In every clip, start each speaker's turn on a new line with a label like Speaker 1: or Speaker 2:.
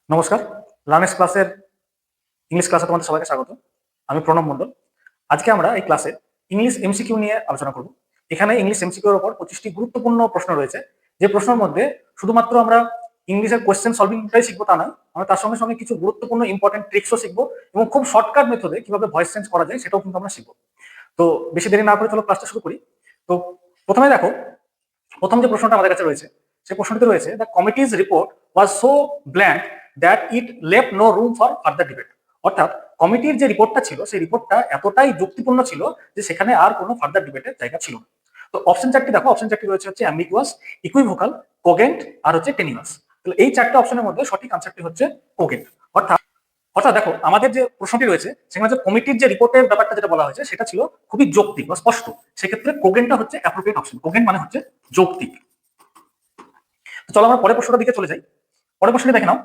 Speaker 1: নমস্কার। লার্নেক্স ক্লাসের ইংলিশ ক্লাসে তোমাদের সবাইকে স্বাগত। আমি প্রণব মণ্ডল। আজকে আমরা এই ক্লাসে ইংলিশ এমসিকিউ নিয়ে আলোচনা করব। এখানে ইংলিশ এমসিকিউ এর উপর 25টি গুরুত্বপূর্ণ প্রশ্ন রয়েছে, যে প্রশ্নের মধ্যে শুধুমাত্র আমরা ইংলিশের কোয়েশ্চেন সলভিংটাই শিখবো তা নয়, আমরা তার সঙ্গে সঙ্গে কিছু গুরুত্বপূর্ণ ইম্পর্টেন্ট ট্রিক্সও শিখবো এবং খুব শর্টকাট মেথডে কিভাবে ভয়েস চেঞ্জ করা যায় সেটাও কিন্তু আমরা শিখবো। তো বেশি দেরি না করে চলো ক্লাসটা শুরু করি। তো প্রথমে দেখো, প্রথম যে প্রশ্নটা আমাদের কাছে রয়েছে সেই প্রশ্নটি রয়েছে, the committee's report was so blank that it left no room for further debate. অর্থাৎ কমিটির যে রিপোর্টটা ছিল সেই রিপোর্টটা এতটাই যুক্তিপূর্ণ ছিল যে সেখানে আর কোনো ফার্দার ডিবেটের জায়গা ছিল না। তো অপশন চারটি দেখো, অপশন চারটি রয়েছে হচ্ছে অ্যাম্বিগুয়াস, ইকুইভোকাল, কোগেন্ট আর হচ্ছে টেনিয়াস। তাহলে এই চারটে অপশনের মধ্যে সঠিক আনসারটি হচ্ছে কোগেন্ট। অর্থাৎ অর্থাৎ দেখো, আমাদের যে প্রশ্নটি রয়েছে সেখানে যে কমিটির যে রিপোর্টের ব্যাপারটা যেটা বলা হয়েছে সেটা ছিল খুবই যৌক্তিক বা স্পষ্ট। সেক্ষেত্রে কোগেন্টটা হচ্ছে অ্যাপ্রোপ্রিয়েট অপশন। কোগেন্ট মানে হচ্ছে যৌক্তিক। তো চলো আমরা পরের প্রশ্নটার দিকে চলে যাই। পরের প্রশ্নটি দেখে নাও।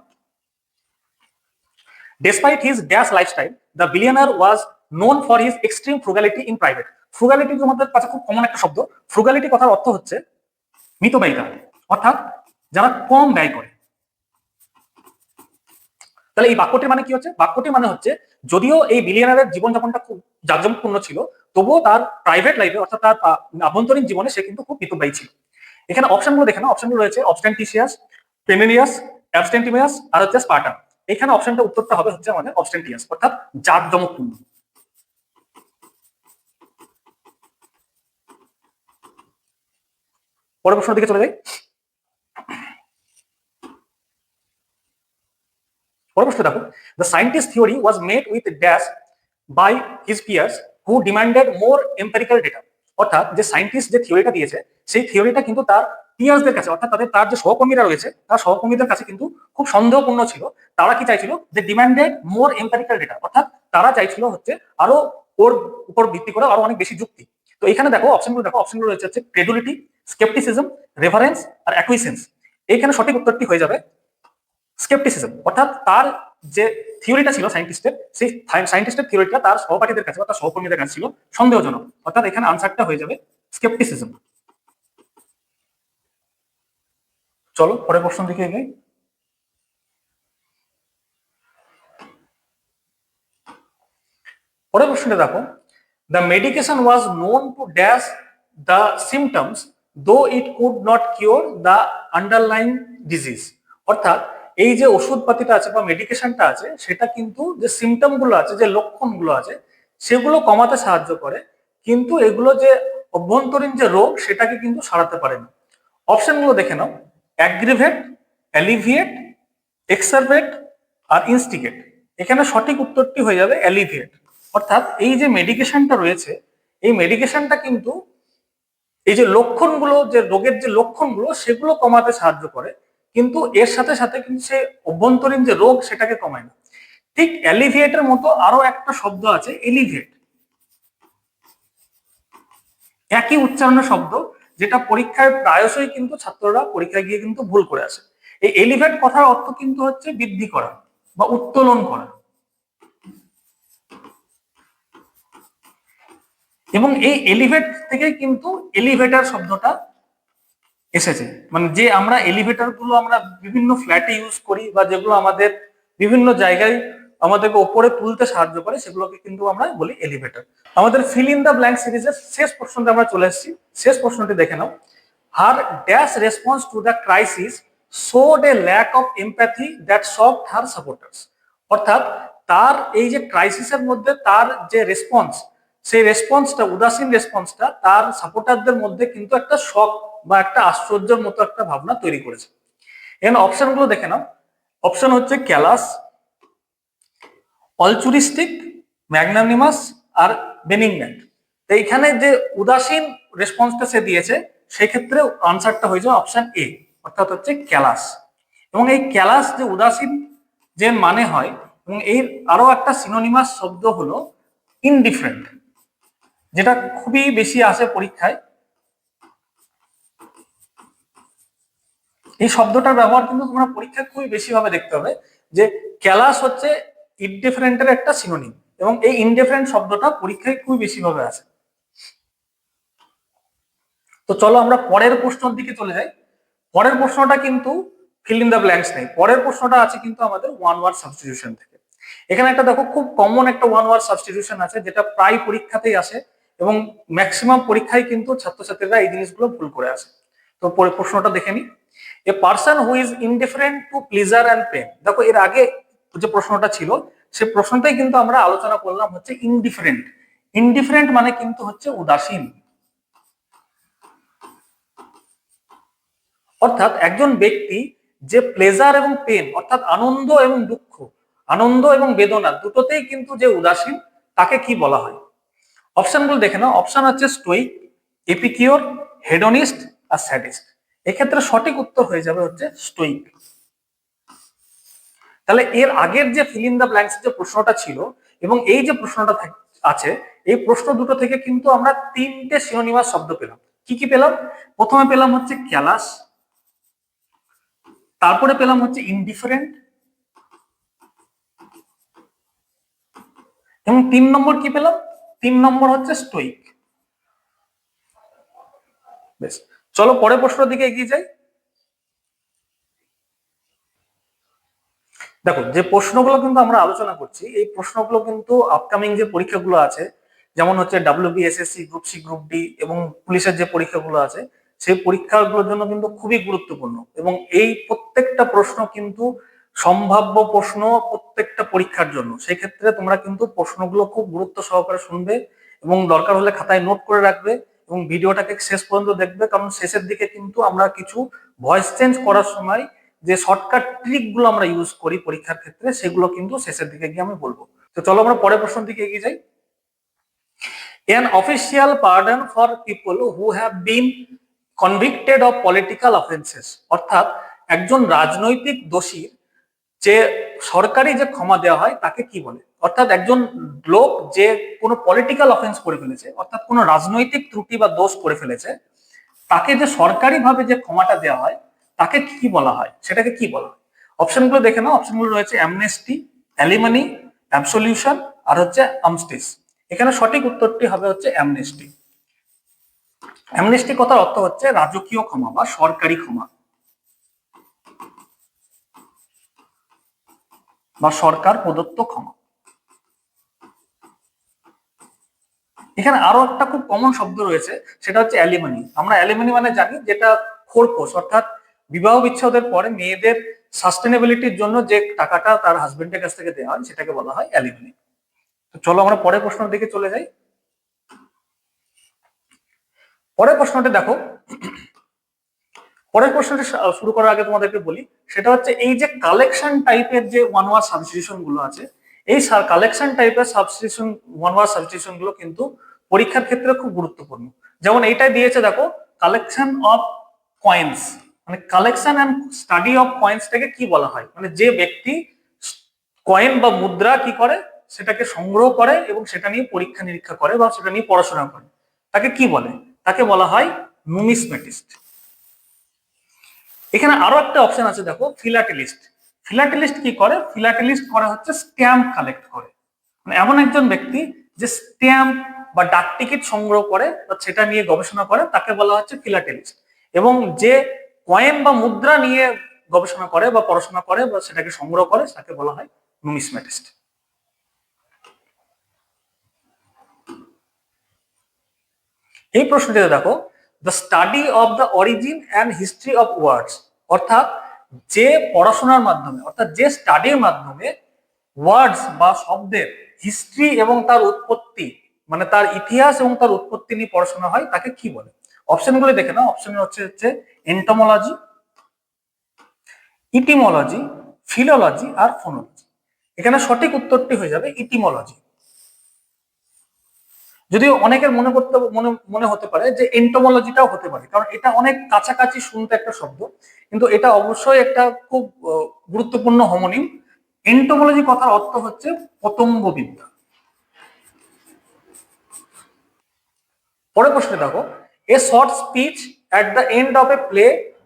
Speaker 1: Despite his dash lifestyle, the billionaire was known for his extreme frugality in private. ফ্রুগালিটি তোমাদের কাছে খুব কমন একটা শব্দ। ফ্রুগালিটি কথার অর্থ হচ্ছে মিতব্যয়িতা, অর্থাৎ যারা কম ব্যয় করে। তাহলে এই বাক্যটির মানে কি হচ্ছে? বাক্যটির মানে হচ্ছে, যদিও এই বিলিয়নারের জীবনযাপনটা খুব জাঁকজমকপূর্ণ ছিল, তবুও তার প্রাইভেট লাইফে অর্থাৎ তার আভ্যন্তরীণ জীবনে সে কিন্তু খুব মিতব্যয়ী ছিল। এখানে অপশনগুলো দেখে নাও। অপশনগুলো রয়েছে অবস্টেন্টিশিয়াস, পেমিনিয়াস, অ্যাবস্টেন্টিমিয়াস আর হচ্ছে স্পার্টান। এখানে অপশনটা উত্তরটা হবে হচ্ছে আমাদের অবস্টেন্টিয়াস, অর্থাৎ জাঁকজমকপূর্ণ। পরের প্রশ্নের দিকে চলে যাই। পরের প্রশ্ন দেখো, the scientist theory was made with dash by his peers who demanded more empirical data. অর্থাৎ যে সায়েন্টিস্ট যে থিওরিটা দিয়েছে সেই থিওরিটা কিন্তু তার পিয়ার্সদের কাছে, অর্থাৎ তার যে সহকর্মীরা রয়েছে তার সহকর্মীদের কাছে কিন্তু খুব সন্দেহপূর্ণ ছিল। তারা কি চাইছিল? যে ডিমান্ডেড মোর এম্পেরিক্যাল ডেটা, অর্থাৎ তারা চাইছিল হচ্ছে আরো ওর উপর ভিত্তি করে আরো অনেক বেশি যুক্তি। তো এখানে দেখো অপশনগুলো দেখো, অপশনগুলো রয়েছে হচ্ছে ক্রেডুলিটি, স্কেপটিসিজম, রেফারেন্স আর অ্যাকুইসেন্স। এইখানে সঠিক উত্তরটি হয়ে যাবে স্কেপটিসিজম। অর্থাৎ তার যে থিওরিটা ছিল সায়েন্টিস্টের, সেই সায়েন্টিস্টের থিওরিটা তার সহপাঠীদের কাছে বা তার সহকর্মীদের কাছে ছিল সন্দেহজনক। অর্থাৎ এখানে আনসারটা হয়ে যাবে স্কেপটিসিজম। চলো পরের প্রশ্ন দিকে এগিয়ে। পরের প্রশ্নটা দেখো, the medication was known to dash the symptoms though it could not cure the underlying disease. অর্থাৎ এই যে ওষুধপাতিটা আছে বা মেডিকেশনটা আছে সেটা কিন্তু যে সিমটম গুলো আছে, যে লক্ষণগুলো আছে সেগুলো কমাতে সাহায্য করে, কিন্তু এগুলো যে অভ্যন্তরীণ যে রোগ সেটাকে কিন্তু সারাতে পারে না। অপশনগুলো দেখে নাও, অ্যাগ্রিভেট, অ্যালিভিয়েট, এক্সারভেট আর ইনস্টিগেট। এখানে সঠিক উত্তরটি হয়ে যাবে অ্যালিভিয়েট। অর্থাৎ এই যে মেডিকেশনটা রয়েছে এই মেডিকেশনটা কিন্তু এই যে লক্ষণগুলো, যে রোগের যে লক্ষণগুলো সেগুলো কমাতে সাহায্য করে, কিন্তু এর সাথে সাথে কিন্তু সে অভ্যন্তরীণ যে রোগ সেটাকে কমায় না। ঠিক অ্যালিভিয়েটের মতো আরো একটা শব্দ আছে এলিভিয়েট, একই উচ্চারণের শব্দ, যেটা পরীক্ষায় প্রায়শই কিন্তু ছাত্ররা পরীক্ষায় গিয়ে কিন্তু ভুল করে আসে। এই এলিভেট কথার অর্থ কিন্তু হচ্ছে বৃদ্ধি করা বা উত্তোলন করা। এবং এই এলিভেট থেকে কিন্তু এলিভেটর শব্দটা এসেছে। মানে যে আমরা এলিভেটর গুলো আমরা বিভিন্ন ফ্ল্যাটে ইউজ করি বা যেগুলো আমাদের বিভিন্ন জায়গায় আমাদেরকে ওপরে তুলতে সাহায্য করে সেগুলোকে কিন্তু আমরা বলি এলিভেটর। আমাদের ফিল ইন দ্য ব্ল্যাঙ্ক সিরিজের শেষ প্রশ্নটা আমরা চলে এসেছি। শেষ প্রশ্নটি দেখে নাও, her dash response to the crisis showed a lack of empathy that shocked her supporters. অর্থাৎ তার এই যে ক্রাইসিসের মধ্যে তার যে রেসপন্স, সেই রেসপন্সটা, উদাসীন রেসপন্সটা তার সাপোর্টারদের মধ্যে কিন্তু একটা শক বা একটা আশ্চর্যের মতো একটা ভাবনা তৈরি করেছে। এখানে অপশনগুলো দেখে নাও। অপশন হচ্ছে ক্যালাস, অলচুরিস্টিক, ম্যাগনানিমাস আর বেনিগন্যান্ট। তো এইখানে যে উদাসীন রেসপন্সটা সে দিয়েছে সেক্ষেত্রে আনসারটা হয়ে যাবে অপশন এ, অর্থাৎ হচ্ছে ক্যালাস। এবং এই ক্যালাস যে উদাসীন যে মানে হয়, এবং এর আরো একটা সিনোনিমাস শব্দ হলো ইনডিফারেন্ট, যেটা খুবই বেশি আসে পরীক্ষায়। এই শব্দটার ব্যবহার কিন্তু তোমরা পরীক্ষায় খুবই বেশি ভাবে দেখতে হবে, যে ক্যালাস হচ্ছে ইনডিফারেন্টের একটা সিনোনিম, এবং এই ইনডিফারেন্ট শব্দটা পরীক্ষায় খুবই বেশি ভাবে আসে। তো চলো আমরা পরের প্রশ্নের দিকে চলে যাই। পরের প্রশ্নটা কিন্তু ফিল ইন দ্য ব্ল্যাঙ্কস নেই। পরের প্রশ্নটা আছে কিন্তু আমাদের ওয়ান ওয়ার্ড সাবস্টিটিউশন থেকে। এখানে একটা দেখো খুব কমন একটা ওয়ান ওয়ার্ড সাবস্টিটিউশন আছে, যেটা প্রায় পরীক্ষাতেই আসে এবং ম্যাক্সিমাম পরীক্ষায় কিন্তু ছাত্রছাত্রীরা এই জিনিসগুলো ভুল করে আসে। তো প্রশ্নটা দেখে নি। A person who is indifferent to pleasure and pain. দেখো এর আগে যে প্রশ্নটা ছিল সে প্রশ্নটাই কিন্তু আমরা আলোচনা করলাম হচ্ছে ইনডিফারেন্ট। ইনডিফারেন্ট মানে কিন্তু হচ্ছে উদাসীন। অর্থাৎ একজন ব্যক্তি যে প্লেজার এবং পেন অর্থাৎ আনন্দ এবং দুঃখ, আনন্দ এবং বেদনা দুটোতেই কিন্তু যে উদাসীন, তাকে কি বলা হয়? অপশনগুলো দেখে নাও। অপশন হচ্ছে স্টোইক, এপিকিওর, হেডনিস্ট আর স্যাডিস্ট। এক্ষেত্রে সঠিক উত্তর হয়ে যাবে হচ্ছে স্টোইক। তাহলে এর আগের যে ফিল ইন দ্য ব্ল্যাঙ্কস যে প্রশ্নটা ছিল এবং এই যে প্রশ্নটা আছে, এই প্রশ্ন দুটো থেকে কিন্তু আমরা তিনটে সিনোনিমাস শব্দ পেলাম। কি কি পেলাম? প্রথমে পেলাম হচ্ছে ক্যালাস, তারপরে পেলাম হচ্ছে ইনডিফারেন্ট, এবং 3 নম্বর কি পেলাম? 3 নম্বর হচ্ছে স্টোইক। বেশ, চলো পরের প্রশ্নের দিকে এগিয়ে যাই। দেখো যে প্রশ্নগুলো কিন্তু আমরা আলোচনা করছি, এই প্রশ্নগুলো কিন্তু আপকামিং যে পরীক্ষাগুলো আছে, যেমন হচ্ছে WBSSC, group C, group D এবং পুলিশের যে পরীক্ষাগুলো আছে, সেই পরীক্ষাগুলোর জন্য কিন্তু খুবই গুরুত্বপূর্ণ। এবং এই প্রত্যেকটা প্রশ্ন কিন্তু সম্ভাব্য প্রশ্ন প্রত্যেকটা পরীক্ষার জন্য। সেই ক্ষেত্রে তোমরা কিন্তু প্রশ্নগুলো খুব গুরুত্ব সহকারে শুনবে এবং দরকার হলে খাতায় নোট করে রাখবে এবং ভিডিওটাকে শেষ পর্যন্ত দেখবে, কারণ শেষের দিকে কিন্তু আমরা কিছু ভয়েস চেঞ্জ করার সময় যে শর্টকাট ট্রিক গুলো আমরা ইউজ করি পরীক্ষার ক্ষেত্রে, সেগুলো কিন্তু শেষের দিকে গিয়ে আমি বলবো। তো চলো আমরা পরের প্রশ্নের দিকে এগিয়ে যাই। An official pardon for people who have been convicted of political offenses, অর্থাৎ একজন রাজনৈতিক দোষীর যে সরকারি যে ক্ষমা দেওয়া হয় তাকে কি বলে? অর্থাৎ একজন লোক যে কোনো পলিটিক্যাল অফেন্স করে ফেলেছে, অর্থাৎ কোনো রাজনৈতিক ত্রুটি বা দোষ করে ফেলেছে, তাকে যে সরকারি ভাবে যে ক্ষমাটা দেওয়া হয় তাকে কি বলা হয়? সেটাকে কি বলা হয়? অপশনগুলো দেখে নাও। অপশনগুলো রয়েছে অ্যামনেস্টি, অ্যালিমনি, অ্যাবসলিউশন আর হচ্ছে আমস্টিস। এখানে সঠিক উত্তরটি হবে হচ্ছে অ্যামনেস্টি। অ্যামনেস্টি কথার অর্থ হচ্ছে রাজকীয় ক্ষমা বা সরকারি ক্ষমা বা সরকার প্রদত্ত ক্ষমা। এখানে আরো একটা খুব কমন শব্দ রয়েছে, সেটা হচ্ছে অ্যালিমনি। আমরা অ্যালিমনি মানে জানি যেটা খোরপোশ, অর্থাৎ বিবাহ বিচ্ছেদের পরে মেয়েদের সাস্টেনেবিলিটির জন্য যে টাকাটা তার হাজবেন্ডের কাছ থেকে দেওয়া হয় সেটাকে বলা হয় অ্যালিমনি। তো চলো আমরা পরের প্রশ্নের দিকে চলে যাই। পরের প্রশ্নটি দেখো। পরের প্রশ্নটি শুরু করার আগে তোমাদেরকে বলি, সেটা হচ্ছে এই যে কালেকশন টাইপের যে ওয়ান ওয়ার্ড সাবস্টিটিউশন গুলো আছে, এই কালেকশন টাইপের সাবস্টিটিউশন ওয়ান ওয়ার্ড সাবস্টিটিউশন গুলো কিন্তু পরীক্ষার ক্ষেত্রে খুব গুরুত্বপূর্ণ। যেমন এইটাই দিয়েছে দেখো, কালেকশন অফ কয়েন্স, মানে কালেকশন এন্ড স্টাডি অফ কয়েন্সটাকে কি বলা হয়? মানে যে ব্যক্তি কয়েন বা মুদ্রা কি করে, সেটাকে সংগ্রহ করে এবং সেটা নিয়ে পরীক্ষা নিরীক্ষা করে বা সেটা নিয়ে পড়াশোনা করে, তাকে কি বলে? তাকে বলা হয় নুমিসমেটিস্ট। এখানে আরো একটা অপশন আছে দেখো, ফিলাটেলিস্ট। ফিলাটেলিস্ট কি করে? ফিলাটেলিস্ট করে হচ্ছে স্ট্যাম্প কালেক্ট করে। মানে এমন একজন ব্যক্তি যে স্ট্যাম্প বা ডাক টিকিট সংগ্রহ করে বা সেটা নিয়ে গবেষণা করে, তাকে বলা হচ্ছে ফিলাটেলিস্ট। এবং যে কয়েন বা মুদ্রা নিয়ে গবেষণা করে বা পড়াশোনা করে বা সেটাকে সংগ্রহ করে, তাকে বলা হয় নুমিসমেটিস্ট। এই প্রশ্নটিতে দেখো, the study of the origin and history of words, অর্থাৎ যে পড়াশোনার মাধ্যমে, অর্থাৎ যে স্টাডির মাধ্যমে ওয়ার্ডস বা শব্দের হিস্ট্রি এবং তার উৎপত্তি, মানে তার ইতিহাস এবং তার উৎপত্তি নিয়ে পড়াশোনা হয়, তাকে কি বলে? অপশনগুলো দেখে নাও। অপশন হচ্ছে এন্টোমোলজি, ইটিমোলজি, ফিলোলজি আর ফোনোলজি। এখানে সঠিক উত্তরটি হয়ে যাবে ইটিমোলজি। যদিও অনেকের মনে হতে পারে যে এন্টোমোলজিটাও হতে পারে, কারণ এটা অনেক কাছাকাছি শুনতে একটা শব্দ, কিন্তু এটা অবশ্যই একটা খুব গুরুত্বপূর্ণ হোমোনিম। এন্টোমোলজি কথার অর্থ হচ্ছে পতঙ্গ বিদ্যা। পরের প্রশ্নে দেখো, a short speech at the end of A play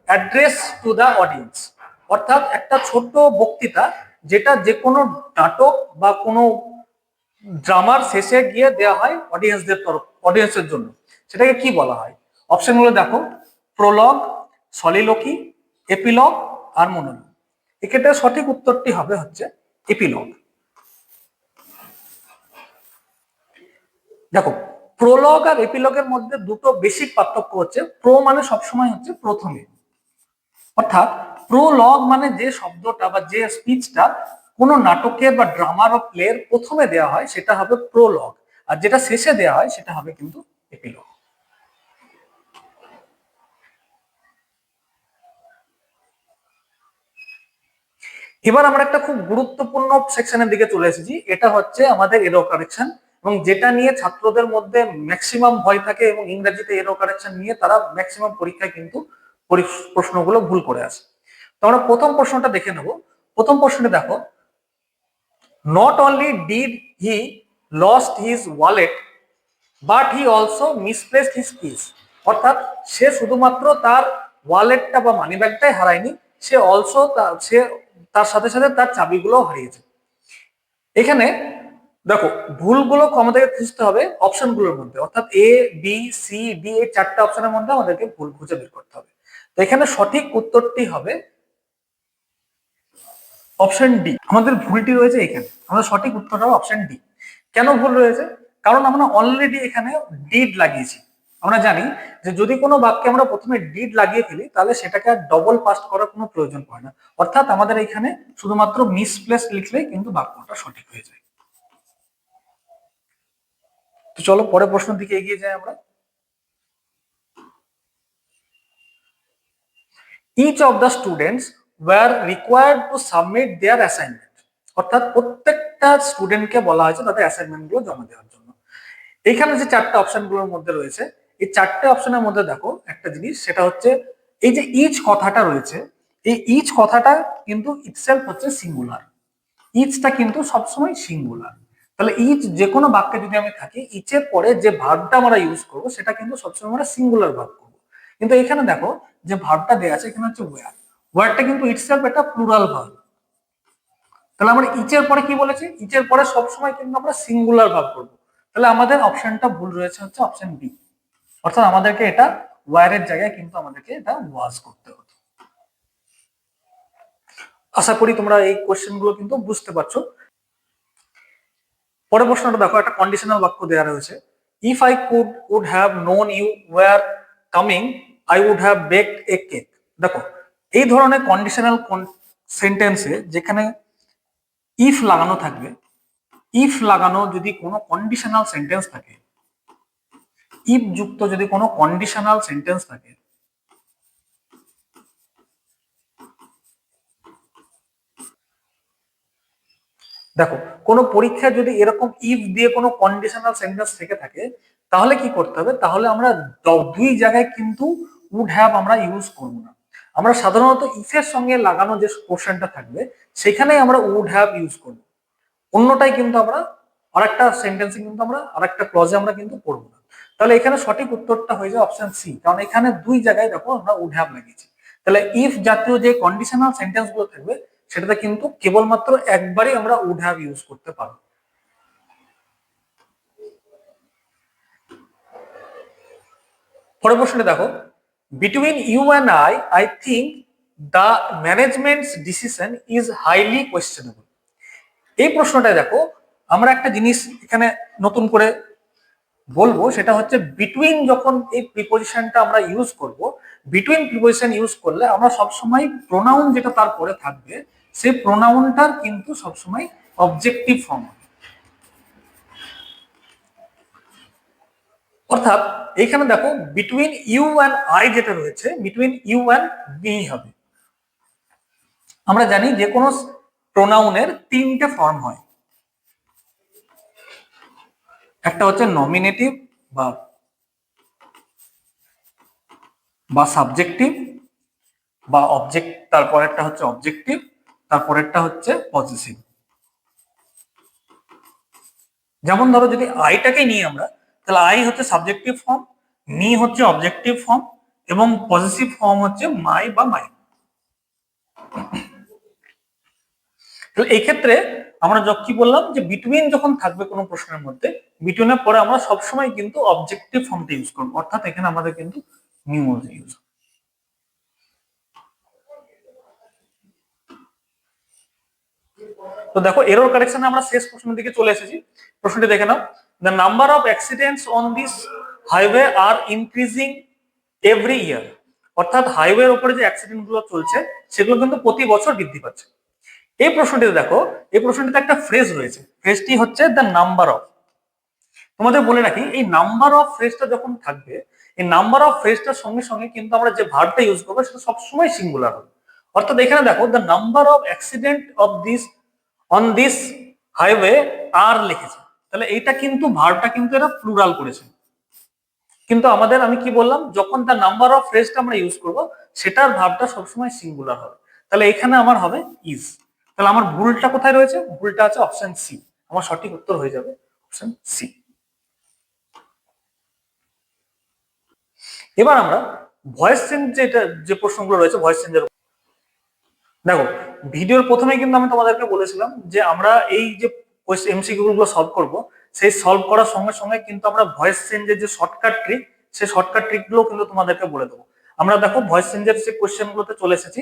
Speaker 1: address to the audience, অর্থাৎ একটা ছোট বক্তৃতা যেটা যে কোনো নাটক বা কোনো ড্রামার শেষে গিয়ে দেওয়া হয় অডিয়েন্সের জন্য, সেটাকে কি বলা হয়? অপশনগুলো দেখো, প্রোলগ, সলিলোকি, এপিলগ আর মনোলগ। এক্ষেত্রে সঠিক উত্তরটি হবে হচ্ছে এপিলগ। দেখো, প্রোলগ আর এপিলগের মধ্যে দুটো বেসিক পার্থক্য হচ্ছে, প্রো মানে সবসময় হচ্ছে প্রথমে, অর্থাৎ প্রোলগ মানে যে শব্দটা বা যে স্পিচটা কোনো নাটকের বা ড্রামার বা প্লের প্রথমে দেওয়া হয় সেটা হবে প্রোলগ, আর যেটা শেষে দেওয়া হয় সেটা হবে কিন্তু এপিলগ। এবার আমরা একটা খুব গুরুত্বপূর্ণ সেকশনের দিকে চলে এসেছি, এটা হচ্ছে আমাদের এরর কারেকশন, এবং যেটা নিয়ে ছাত্রদের মধ্যে ম্যাক্সিমাম ভয় থাকে, এবং ইংরেজিতে এরর কারেকশন নিয়ে তারা ম্যাক্সিমাম পরীক্ষায় কিন্তু প্রশ্নগুলো ভুল করে আসে। তো আমরা প্রথম প্রশ্নটা দেখে নেব। প্রথম প্রশ্নটা দেখো, not only did he lost his wallet but he also misplaced his kiss. অর্থাৎ সে শুধুমাত্র তার ওয়ালেটটা বা মানি ব্যাগটাই হারায়নি, সে অলসো সে তার সাথে সাথে তার চাবিগুলো হারিয়েছে। এখানে দেখো, ভুলগুলো আমাদেরকে খুঁজতে হবে অপশনগুলোর মধ্যে, অর্থাৎ এ বি সি ডি এই চারটা অপশনের মধ্যে আমাদেরকে ভুল খুঁজে বের করতে হবে। তো এখানে সঠিক উত্তরটি হবে অপশন ডি। আমাদের ভুলটি রয়েছে এখানে, আমাদের সঠিক উত্তর হবে অপশন ডি। কেন ভুল রয়েছে? কারণ আমরা অলরেডি এখানে ডিড লাগিয়েছি। আমরা জানি যে যদি কোনো বাক্যে আমরা প্রথমে ডিড লাগিয়ে ফেলি তাহলে সেটাকে আর ডবল পাস্ট করার কোনো প্রয়োজন পড়ে না, অর্থাৎ আমাদের এখানে শুধুমাত্র মিসপ্লেস লিখলেই কিন্তু বাক্যটা সঠিক হয়ে যায়। তো চলো পরের প্রশ্নের দিকে এগিয়ে যাই আমরা। Each of the students were required to submit their assignment. অর্থাৎ প্রত্যেকটা স্টুডেন্টকে বলা হয়েছে তাদের অ্যাসাইনমেন্ট গুলো জমা দেওয়ার জন্য। এখানে যে চারটে অপশন গুলোর মধ্যে রয়েছে, এই চারটে অপশনের মধ্যে দেখো একটা জিনিস, সেটা হচ্ছে এই যে ইচ কথাটা রয়েছে, এই ইচ কথাটা কিন্তু ইটসেলফ হচ্ছে সিঙ্গুলার। ইচটা কিন্তু সবসময় সিঙ্গুলার। তাহলে ইচ যে কোনো বাক্যে যদি আমি থাকি, ইচের পরে যে ভার্বটা আমরা ইউজ করবো সেটা কিন্তু সবসময় আমরা সিঙ্গুলার ভার্ব করবো। কিন্তু এখানে দেখো যে ভার্বটা দেওয়া আছে এখানে হচ্ছে ওয়্যার, ওয়্যারটা কিন্তু ইটসেলফ একটা প্লুরাল ভার্ব। তাহলে আমরা ইচের পরে কি বলেছি, ইচের পরে সবসময় কিন্তু আমরা সিঙ্গুলার ভার্ব করবো। তাহলে আমাদের অপশনটা ভুল রয়েছে হচ্ছে অপশন বি, অর্থাৎ আমাদেরকে এটা ওয়্যারের জায়গায় কিন্তু আমাদেরকে এটা ওয়াজ করতে হতো। আশা করি তোমরা এই কোশ্চেন গুলো কিন্তু বুঝতে পারছো। পরের প্রশ্নটা দেখো, একটা কন্ডিশনাল বাক্য দেওয়া রয়েছে, if I could have known you were coming I would have baked a cake. দেখো, এই ধরনের কন্ডিশনাল সেন্টেন্সে যেখানে ইফ লাগানো থাকবে, ইফ লাগানো যদি কোনো কন্ডিশনাল সেন্টেন্স থাকে, ইফ যুক্ত যদি কোনো কন্ডিশনাল সেন্টেন্স থাকে, দেখো কোনো পরীক্ষায় যদি এরকম ইফ দিয়ে কোনো কন্ডিশনাল সেন্টেন্স থেকে থাকে তাহলে কি করতে হবে, তাহলে আমরা দুই জায়গায় কিন্তু উড হ্যাভ আমরা ইউজ করব না। আমরা সাধারণত ইফের সঙ্গে লাগানো যে পোর্শনটা থাকবে সেখানেই আমরা উড হ্যাভ ইউজ করব, অন্যটাই কিন্তু আমরা আরেকটা সেন্টেন্সে কিন্তু আমরা আরেকটা ক্লজে আমরা কিন্তু করব না। তাহলে এখানে সঠিক উত্তরটা হয়ে যায় অপশন সি, কারণ এখানে দুই জায়গায় দেখো আমরা উড হ্যাভ লাগিয়েছি। তাহলে ইফ জাতীয় যে কন্ডিশনাল সেন্টেন্স গুলো থাকবে সেটাতে কিন্তু কেবলমাত্র একবারই আমরা উড হ্যাভ ইউজ করতে পারবো। পরের প্রশ্নটা দেখো, between you and I think the management's decision is highly questionable. এই প্রশ্নটা দেখো, আমরা একটা জিনিস এখানে নতুন করে বলবো, সেটা হচ্ছে বিটুইন যখন এই প্রিপোজিশনটা আমরা ইউজ করব, বিটুইন প্রিপোজিশন ইউজ করলে আমরা সবসময় প্রোনাউন যেটা তারপরে থাকবে সেই প্রোনাউনটার কিন্তু সবসময় অবজেক্টিভ ফর্ম হবে। অর্থাৎ এইখানে দেখো বিটুইন ইউ অ্যান্ড আই যেটা রয়েছে, বিটুইন ইউ অ্যান্ড মি হবে। আমরা জানি যে কোনো প্রোনাউনের তিনটে ফর্ম হয়, একটা হচ্ছে নমিনেটিভ বা সাবজেক্টিভ বা অবজেক্ট, তারপরেরটা হচ্ছে অবজেক্টিভ, তারপরেরটা হচ্ছে পজিটিভ। যেমন ধরো যদি আইটাকে নিয়ে আমরা, তাহলে আই হচ্ছে সাবজেক্টিভ ফর্ম, মি হচ্ছে অবজেক্টিভ ফর্ম, এবং পজিটিভ ফর্ম হচ্ছে মাই বা মাই। তাহলে এই ক্ষেত্রে আমরা কি বললাম, যে বিটুইন যখন থাকবে কোনো প্রশ্নের মধ্যে, বিটুইনের পরে আমরা সবসময় কিন্তু অবজেক্টিভ ফর্মটা ইউজ করবো, অর্থাৎ এখানে আমাদের কিন্তু নিউ ইউজ। তো দেখো এরর কারেকশনে আমরা শেষ প্রশ্নের দিকে চলে এসেছি। প্রশ্নটি দেখে নাও, the number of accidents on this highway are increasing every year. অর্থাৎ হাইওয়ের উপরে যে অ্যাক্সিডেন্ট গুলো চলছে সেগুলো কিন্তু প্রতি বছর বৃদ্ধি পাচ্ছে। এই প্রশ্নটিতে দেখো, এই প্রশ্নটিতে একটা ফ্রেজ রয়েছে, ফ্রেজটি হচ্ছে দ্য নাম্বার অফ। তোমাদের বলে রাখি, এই নাম্বার অফ ফ্রেজটা যখন থাকবে, এই নাম্বার অফ ফ্রেজটার সঙ্গে সঙ্গে কিন্তু আমরা যে ভার্বটা ইউজ করবো সেটা সবসময় সিঙ্গুলার হবে। অর্থাৎ এখানে দেখো, the number of accident of this on this highway are লিখেছে, তাহলে এইটা কিন্তু ভার্বটা কিন্তু এরা প্লুরাল করেছে। কিন্তু আমাদের আমি কি বললাম, যখন দ্য নাম্বার অফ ফ্রেজটা আমরা ইউজ করব সেটার ভার্বটা সবসময় সিঙ্গুলার হবে। তাহলে এখানে আমার হবে ইজ। তাহলে আমার ভুলটা কোথায় রয়েছে? ভুলটা আছে অপশন সি। আমার সঠিক উত্তর হয়ে যাবে অপশন সি। এবার আমরা ভয়েস চেঞ্জ যে প্রশ্নগুলো রয়েছে, ভয়েস চেঞ্জের দেখো, ভিডিওর প্রথমে কিন্তু আমি তোমাদেরকে বলেছিলাম যে আমরা এই যে এমসিকিউ গুলো সলভ করব, সেই সলভ করার সঙ্গে সঙ্গে কিন্তু আমরা ভয়েস চেঞ্জের যে শর্টকাট ট্রিক, সেই শর্টকাট ট্রিক গুলো কিন্তু তোমাদেরকে বলে দেবো। আমরা দেখো ভয়েস চেঞ্জের যে কোয়েশ্চেন গুলোতে চলে এসেছি।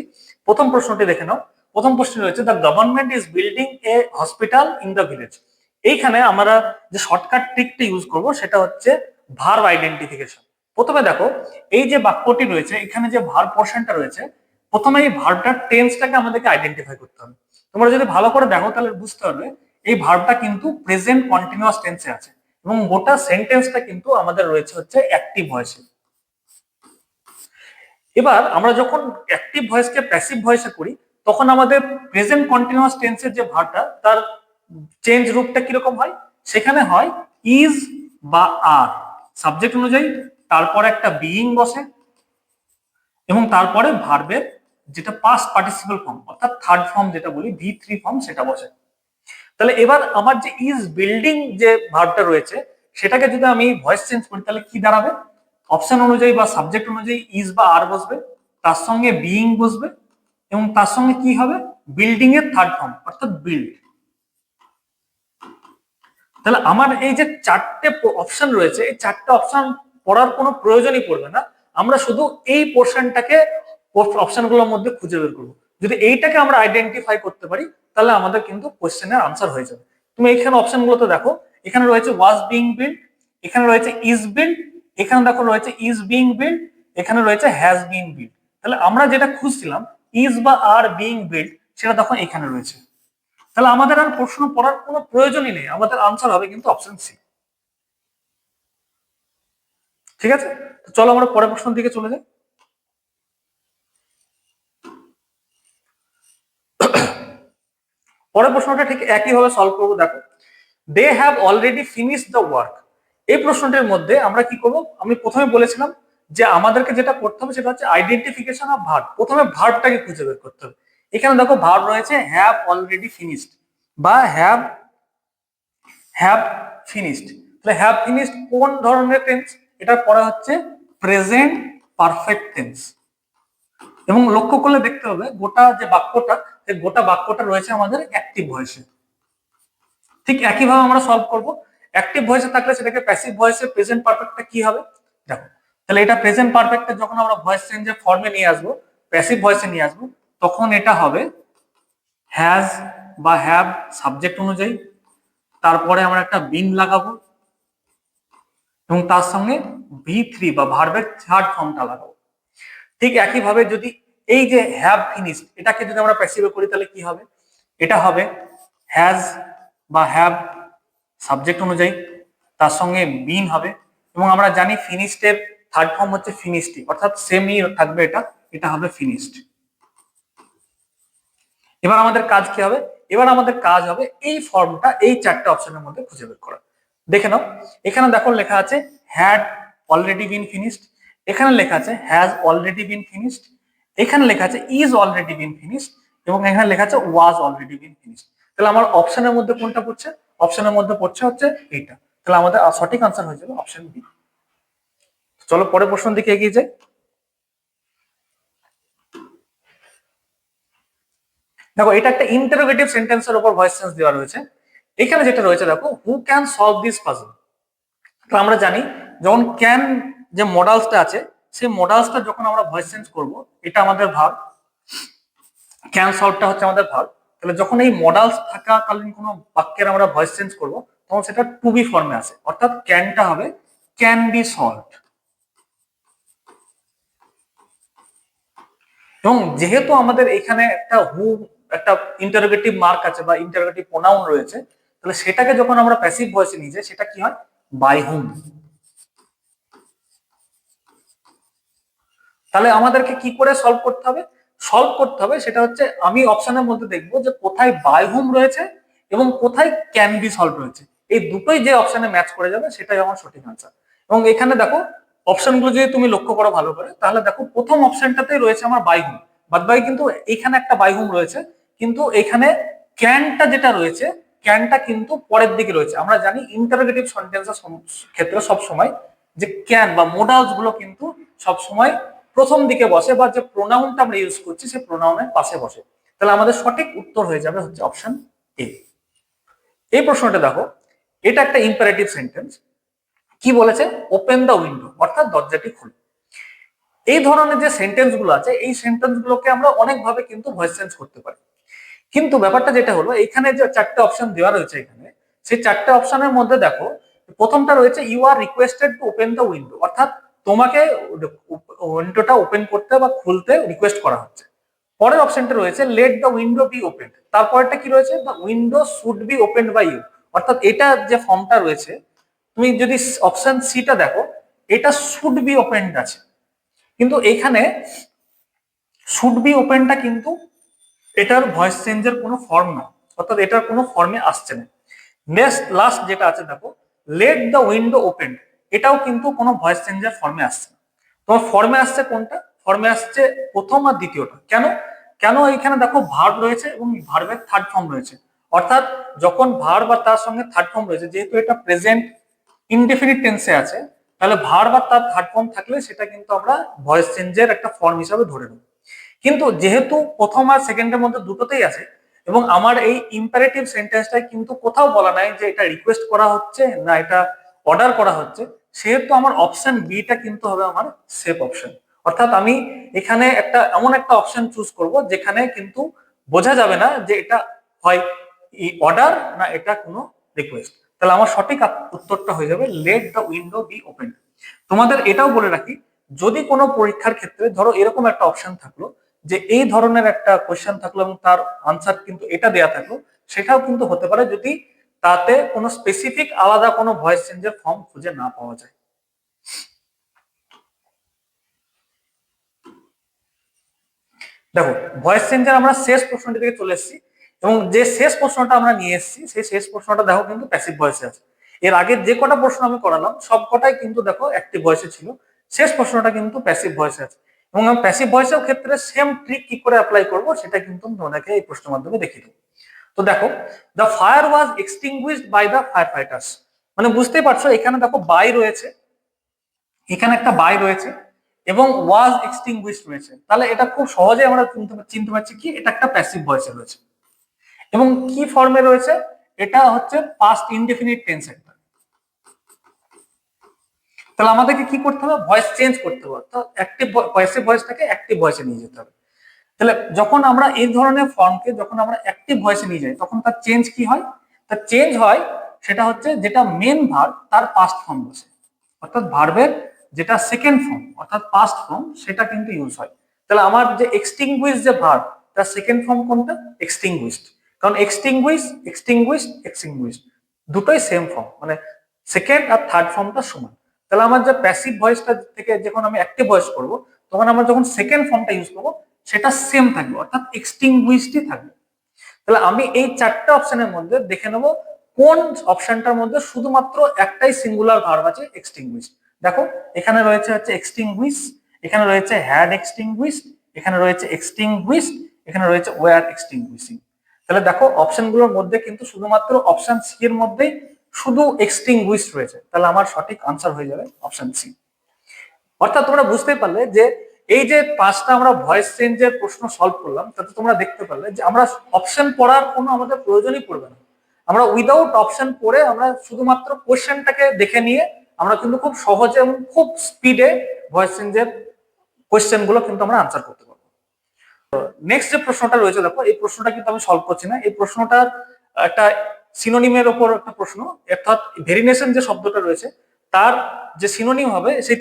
Speaker 1: প্রথম প্রশ্নটি দেখে নাও। প্রথম প্রশ্ন রয়েছে, the government is building a hospital in the village. এইখানে আমরা যে শর্টকাট ট্রিকটা ইউজ করব সেটা হচ্ছে ভার্ব আইডেন্টিফিকেশন। প্রথমে দেখো, এই যে বাক্যটি রয়েছে এখানে যে ভার্ব পোরশনটা রয়েছে, প্রথমে এই ভার্বটার টেন্সটাকে আমাদেরকে আইডেন্টিফাই করতে হবে। তোমরা যদি ভালো করে দেখো তাহলে বুঝতে পারবে এই ভার্বটা কিন্তু প্রেজেন্ট কন্টিনিউয়াস টেন্সে আছে এবং গোটা সেন্টেন্সটা কিন্তু আমাদের রয়েছে হচ্ছে অ্যাক্টিভ ভয়েসে। এবার আমরা যখন অ্যাক্টিভ ভয়েসকে প্যাসিভ ভয়েসে করি তখন আমাদের প্রেজেন্ট কন্টিনিউয়াস টেন্সের যে ভার্বটা তার চেঞ্জ রূপটা কিরকম হয়? সেখানে হয় ইজ বা আর, সাবজেক্ট অনুযায়ী, তারপর একটা বিইং বসে এবং তারপরে ভার্বের যেটা পাস্ট পার্টিসিপল ফর্ম অর্থাৎ থার্ড ফর্ম যেটা বলি V3 ফর্ম সেটা বসে। তাহলে এবার আমার যে ইজ বিল্ডিং যে ভার্বটা রয়েছে সেটাকে যদি আমি ভয়েস চেঞ্জ করি তাহলে কি দাঁড়াবে? অপশন অনুযায়ী বা সাবজেক্ট অনুযায়ী ইজ বা আর বসবে, তার সঙ্গে বিইং বসবে এবং তার সঙ্গে কি হবে? বিল্ডিং এর থার্ড ফর্ম অর্থাৎ বিল্ড। তাহলে আমার এই যে চারটে অপশন রয়েছে, এই চারটে অপশন পড়ার কোনো প্রয়োজনই পড়বে না। আমরা শুধু এই পোর্শনটাকে অপশনগুলোর মধ্যে খুঁজে বের করবো। যদি এইটাকে আমরা আইডেন্টিফাই করতে পারি তাহলে আমাদের কিন্তু কোশ্চেনের আনসার হয়ে যাবে। তুমি এখানে অপশনগুলোতে দেখো, এখানে রয়েছে ওয়াজ বিং বিল্ড, এখানে রয়েছে ইজ বিল্ড, এখানে দেখো রয়েছে ইজ বিং বিল্ড, এখানে রয়েছে হ্যাজ বিং বিল্ড। তাহলে আমরা যেটা খুঁজছিলাম ইজ বা আর বিং বিল্ড সেটা তখন এখানে রয়েছে। তাহলে আমাদের আর প্রশ্ন পড়ার কোনো প্রয়োজনই নেই, আমাদের আনসার হবে কিন্তু অপশন সি। ঠিক আছে, চলো আমরা পরের প্রশ্নের দিকে চলে যাই। পরের প্রশ্নটা ঠিক একইভাবে সলভ করবো। দেখো, they have already finish the work. এই প্রশ্নটির মধ্যে আমরা কি করব? আমি প্রথমে বলেছিলাম যে আমাদেরকে যেটা করতে হবে সেটা হচ্ছে আইডেন্টিফিকেশন অফ ভার্ব। প্রথমে ভার্বটাকে খুঁজে বের করতে হবে। এখানে দেখো ভার্ব রয়েছে হ্যাভ অলরেডি ফিনিশড বা হ্যাভ হ্যাভ ফিনিশড। তাহলে হ্যাভ ফিনিশড কোন ধরনের টেন্স? এটা পরে হচ্ছে প্রেজেন্ট পারফেক্ট টেন্স। এবং লক্ষ্য করলে দেখতে হবে গোটা যে বাক্যটা, সেই গোটা বাক্যটা রয়েছে আমাদের অ্যাক্টিভ ভয়েসে। ঠিক একইভাবে আমরা সলভ করব। অ্যাক্টিভ ভয়েসে থাকলে সেটাকে প্যাসিভ ভয়েসে প্রেজেন্ট পারফেক্টটা কি হবে? দেখো, তাহলে এটা প্রেজেন্ট পারফেক্টটা যখন আমরা ভয়েস চেঞ্জের ফর্মে নিয়ে আসবো, প্যাসিভ ভয়েসে নিয়ে আসবো, তখন এটা হবে হ্যাজ বা হ্যাভ সাবজেক্ট অনুযায়ী, তারপরে আমরা একটা বিন লাগাবো এবং তার সঙ্গে V3 বা ভার্বের থার্ড ফর্মটা লাগাবো। ঠিক একইভাবে যদি এই যে হ্যাভ ফিনিশড এটাকে যদি আমরা প্যাসিভে করি তাহলে কি হবে? এটা হবে হ্যাজ বা হ্যাভ সাবজেক্ট অনুযায়ী, তার সঙ্গে বিন হবে এবং আমরা জানি ফিনিশড এর থার্ড ফর্ম হচ্ছে ফিনিশড, অর্থাৎ সেমই থাকবে, এটা এটা হবে ফিনিশড। এবার আমাদের কাজ কি হবে? এবার আমাদের কাজ হবে এই ফর্মটা এই চারটে অপশনের মধ্যে খুঁজে বের করা। দেখে নাও, এখানে দেখো লেখা আছে হ্যাড অলরেডি বিন ফিনিশড, এখানে লেখা আছে হ্যাজ অলরেডি বিন ফিনিশড, এখানে লেখা আছে ইজ অলরেডি বিন ফিনিশড এবং এখানে লেখা আছে ওয়াজ অলরেডি বিন ফিনিশড। তাহলে আমার অপশনের মধ্যে কোনটা পড়ছে? অপশনের মধ্যে পড়ছে হচ্ছে এইটা। তাহলে আমাদের সঠিক আনসার হয়ে যাবে অপশন বি। চলো পরের প্রশ্নের দিকে এগিয়ে যাই। দেখো, এটা একটা ইন্টারোগেটিভ সেন্টেন্সের উপর ভয়েস চেঞ্জ দেওয়া রয়েছে। এখানে যেটা রয়েছে দেখো, who can solve this puzzle. তো আমরা জানি যখন ক্যান যে মডালসটা আছে সেই মডালসটা যখন আমরা ভয়েস চেঞ্জ করব, এটা আমাদের ভার্ব, ক্যান সলভটা হচ্ছে আমাদের ভার্ব। তাহলে যখন এই মডালস থাকাকালীন কোনো বাক্যের আমরা ভয়েস চেঞ্জ করব তখন সেটা টু বি ফর্মে আসে, অর্থাৎ ক্যানটা হবে ক্যান বি সলভড। এবং যেহেতু আমাদের এখানে একটা ইন্টারোগেটিভ মার্ক আছে বা ইন্টারোগেটিভ প্রোনাউন রয়েছে, তাহলে সেটাকে যখন আমরা প্যাসিভ ভয়েসে নিয়ে যাই সেটা কি হয়, বাই হুম। তাহলে আমাদেরকে কি করে সলভ করতে হবে, সেটা হচ্ছে আমি অপশনের মধ্যে দেখবো যে কোথায় বাই হুম রয়েছে এবং কোথায় ক্যান বি সলভ রয়েছে, এই দুটোই যে অপশনে ম্যাচ করে যাবে সেটাই আমার সঠিক আনসার। এবং এখানে দেখো অপশনগুলো যদি তুমি লক্ষ্য করো ভালো করে, তাহলে দেখো প্রথম অপশনটাতেই রয়েছে আমার বাই হুম, বাদ বাকি কিন্তু এখানে একটা বাই হুম রয়েছে, কিন্তু এখানে ক্যানটা যেটা রয়েছে, ক্যানটা কিন্তু পরের দিকে রয়েছে। আমরা জানি ইন্টারোগেটিভ সেন্টেন্সের ক্ষেত্রে সব সময় যে ক্যান বা মোডালস গুলো কিন্তু সব সময় প্রথম দিকে বসে, বা যে প্রোনাউনটা আমরা ইউজ করছি সেই প্রোনাউনের পাশে বসে। তাহলে আমাদের সঠিক উত্তর হয়ে যাবে হচ্ছে অপশন এ। এই প্রশ্নটা দেখো, এটা একটা ইম্পারেটিভ সেন্টেন্স। কি বলেছে, ওপেন দ্য উইন্ডো, অর্থাৎ দরজাটি খুলো। এই ধরনের যে সেন্টেন্স গুলো আছে, এই সেন্টেন্স গুলোকে আমরা অনেকভাবে কিন্তু ভয়েস চেঞ্জ করতে পারি। কিন্তু ব্যাপারটা যেটা হলো, এখানে যে চারটে অপশন দেওয়া রয়েছে এখানে, সেই চারটে অপশনের মধ্যে দেখো প্রথমটা রয়েছে you are requested to open the window, অর্থাৎ তোমাকে উইন্ডোটা ওপেন করতে বা খুলতে রিকোয়েস্ট করা হচ্ছে। পরের অপশনটা রয়েছে let the window be open, তারপরটা কি রয়েছে, the window should be open by you, অর্থাৎ এটা যে ফর্মটা রয়েছে, তুমি যদি অপশন সিটা দেখো, এটা শুড বি ওপেনড আছে, কিন্তু এখানে শুড বি ওপেনটা কিন্তু এটার ভয়েস চেঞ্জের কোনো ফর্ম না, অর্থাৎ এটার কোনো ফর্মে আসছে না। নেক্সট লাস্ট যেটা আছে দেখো, লেট দ্য উইন্ডো ওপেন, এটাও কিন্তু কোনো ভয়েস চেঞ্জের ফর্মে আসছে না। তোমার ফর্মে আসছে কোনটা, ফর্মে আসছে প্রথম আর দ্বিতীয়টা। কেন, এখানে দেখো ভার্ব রয়েছে এবং ভার্বের থার্ড ফর্ম রয়েছে, অর্থাৎ যখন ভার্ব আর তার সঙ্গে থার্ড ফর্ম রয়েছে, যেহেতু এটা প্রেজেন্ট ইনডেফিনিট টেন্সে আছে, তাহলে ভার্ব আর তার থার্ড ফর্ম থাকলে সেটা কিন্তু আমরা ভয়েস চেঞ্জের একটা ফর্ম হিসাবে ধরে নেব। কিন্তু যেহেতু প্রথম আর সেকেন্ডের মধ্যে দুটোতেই আছে, এবং আমার এই ইম্পারেটিভ সেন্টেন্সটাই কিন্তু কোথাও বলা নাই যে এটা রিকোয়েস্ট করা হচ্ছে না এটা অর্ডার করা হচ্ছে, সেহেতু আমার অপশন বিটা কিন্তু হবে আমার সেফ অপশন। অর্থাৎ আমি এখানে এমন একটা অপশন চুজ করব যেখানে কিন্তু বোঝা যাবে না যে এটা হয় অর্ডার না এটা কোনো রিকোয়েস্ট। তাহলে আমার সঠিক উত্তরটা হয়ে যাবে late the window be open. তোমাদের এটাও বলে রাখি, যদি কোনো পরীক্ষার ক্ষেত্রে ধরো এরকম একটা অপশন থাকলো যে এই ধরনের একটা কোয়েশ্চেন থাকলো এবং তার আনসার কিন্তু এটা দেয়া থাকলো, সেটাও কিন্তু হতে পারে যদি তাতে কোনো স্পেসিফিক আলাদা কোনো ভয়েস চেঞ্জের ফর্ম খুঁজে না পাওয়া যায়। দেখো ভয়েস চেঞ্জের আমরা শেষ প্রশ্নটি থেকে চলে এসেছি, এবং যে শেষ প্রশ্নটা আমরা নিয়ে এসেছি সেই শেষ প্রশ্নটা দেখো কিন্তু প্যাসিভ ভয়েসে আছে। এর আগে যে কটা প্রশ্ন আমি করালাম সব কটাই কিন্তু দেখো অ্যাক্টিভ ভয়েসে ছিল, শেষ প্রশ্নটা কিন্তু প্যাসিভ ভয়েসে আছে। এবং আমি প্যাসিভ ভয়েসের ক্ষেত্রে সেম ট্রিক কি করে অ্যাপ্লাই করব সেটা কিন্তু তোমাদেরকে এই প্রশ্নের মাধ্যমে দেখিয়ে দেবো। তো দেখো, the fire was extinguished by the fire fighters, মানে বুঝতেই পারছো এখানে দেখো বাই রয়েছে, এখানে একটা বাই রয়েছে এবং ওয়াজ এক্সটিংগুইশড রয়েছে, তাহলে এটা খুব সহজে আমরা চিনতে পারছি কি এটা একটা প্যাসিভ ভয়েসে রয়েছে। এবং কি ফর্মে রয়েছে, এটা হচ্ছে পাস্ট ইনডেফিনিট টেন্স একটা। তাহলে আমাদেরকে কি করতে হবে, ভয়েস চেঞ্জ করতে হবে, অর্থাৎ অ্যাক্টিভ প্যাসিভ ভয়েসটাকে অ্যাক্টিভ ভয়েসে নিয়ে যেতে হবে। তাহলে যখন আমরা এই ধরনের ফর্মকে যখন আমরা অ্যাক্টিভ ভয়েসে নিয়ে যাই তখন তার চেঞ্জ কি হয়, তার চেঞ্জ হয় সেটা হচ্ছে যেটা মেন ভার্ব তার পাস্ট ফর্ম বসে, অর্থাৎ ভার্বের যেটা সেকেন্ড ফর্ম অর্থাৎ পাস্ট ফর্ম সেটা কিন্তু ইউজ হয়। তাহলে আমার যে এক্সটিংগুইশ যে ভার্ব তার সেকেন্ড ফর্ম কোনটা, এক্সটিংগুইশড, কারণ এক্সটিংগুইশড দুটোই সেম ফর্ম, মানে সেকেন্ড আর থার্ড ফর্মটা সমান। তাহলে আমার যে প্যাসিভ ভয়েসটা থেকে যখন আমি অ্যাক্টিভ ভয়েস করব তখন আমরা যখন সেকেন্ড ফর্মটা ইউজ করবো সেটা সেম থাকবে, অর্থাৎ এক্সটিংগুইশডই থাকবে। তাহলে আমি এই চারটা অপশনের মধ্যে দেখে নেব কোন অপশনটার মধ্যে শুধুমাত্র একটাই সিঙ্গুলার ভার্ব আছে এক্সটিংগুইশ। দেখো এখানে রয়েছে হচ্ছে এক্সটিংগুইশ, এখানে রয়েছে হ্যাড এক্সটিংগুইশড, এখানে রয়েছে এক্সটিংগুইশড, এখানে রয়েছে ওয়্যার এক্সটিংগুইশিং। তাহলে দেখো অপশনগুলোর মধ্যে কিন্তু শুধুমাত্র অপশন সি এর মধ্যেই শুধু এক্সটিংগুইশড রয়েছে, তাহলে আমার সঠিক আনসার হয়ে যাবে অপশন সি। অর্থাৎ তোমরা বুঝতে পারলে যে এই যে পাঁচটা আমরা ভয়েস চেঞ্জের প্রশ্ন সলভ করলাম তাতে তোমরা দেখতে পারলে যে আমরা অপশন পড়ার কোনো আমাদের প্রয়োজনই পড়বে না, আমরা উইদাউট অপশন পড়ে আমরা শুধুমাত্র কোশ্চেনটাকে দেখে নিয়ে আমরা কিন্তু খুব সহজে এবং খুব স্পিডে ভয়েস চেঞ্জের কোশ্চেন গুলো কিন্তু আমরা আনসার করতে পারবো। নেক্সট যে প্রশ্নটা রয়েছে দেখো, এই প্রশ্নটা কিন্তু আমি সলভ করছি না। এই প্রশ্নটা একটা সিনোনিমের উপর একটা প্রশ্ন, অর্থাৎ ভেরিনেশন যে শব্দটা রয়েছে তার যে সিনোনিম হবে সেই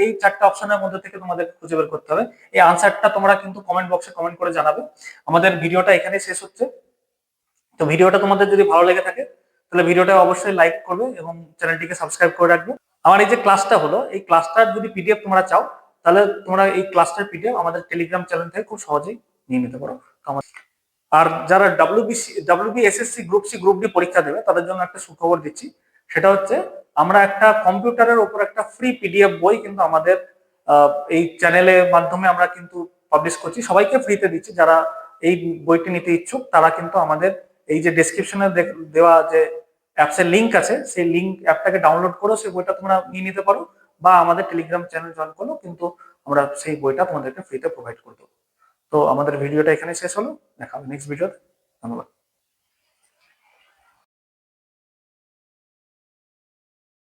Speaker 1: এই চারটে অপশনের মধ্যে থেকে তোমাদের খুঁজে বের করতে হবে। এই আনসারটা তোমরা কিন্তু কমেন্ট বক্সে কমেন্ট করে জানাবে। আমাদের ভিডিওটা এখানেই শেষ হচ্ছে। তো ভিডিওটা তোমাদের যদি ভালো লেগে থাকে তাহলে ভিডিওটা অবশ্যই লাইক করবে এবং চ্যানেলটিকে সাবস্ক্রাইব করে রাখবে। আমার এই যে ক্লাসটা হলো, এই ক্লাসটার যদি পিডিএফ তোমরা চাও তাহলে তোমরা এই ক্লাসটার পিডিএফ আমাদের টেলিগ্রাম চ্যানেল থেকে খুব সহজেই নিয়ে নিতে পারো। আর যারা WBSSC group C group D পরীক্ষা দেবে তাদের জন্য একটা সুখবর দিচ্ছি। সেটা হচ্ছে আমরা একটা কম্পিউটারের উপর একটা ফ্রি পিডিএফ বই কিন্তু আমাদের এই চ্যানেলের মাধ্যমে আমরা কিন্তু পাবলিশ করছি, সবাইকে ফ্রিতে দিচ্ছি। যারা এই বইটি নিতে ইচ্ছুক তারা কিন্তু আমাদের এই যে ডেসক্রিপশনে দেওয়া যে অ্যাপসের লিঙ্ক আছে সেই লিঙ্ক অ্যাপটাকে ডাউনলোড করো, সেই বইটা তোমরা নিয়ে নিতে পারো, বা আমাদের টেলিগ্রাম চ্যানেল জয়েন করো, কিন্তু আমরা সেই বইটা তোমাদেরকে ফ্রিতে প্রোভাইড করে দেবো। তো আমাদের ভিডিওটা এখানে শেষ হলো, দেখা হবে নেক্সট ভিডিওতে। ধন্যবাদ।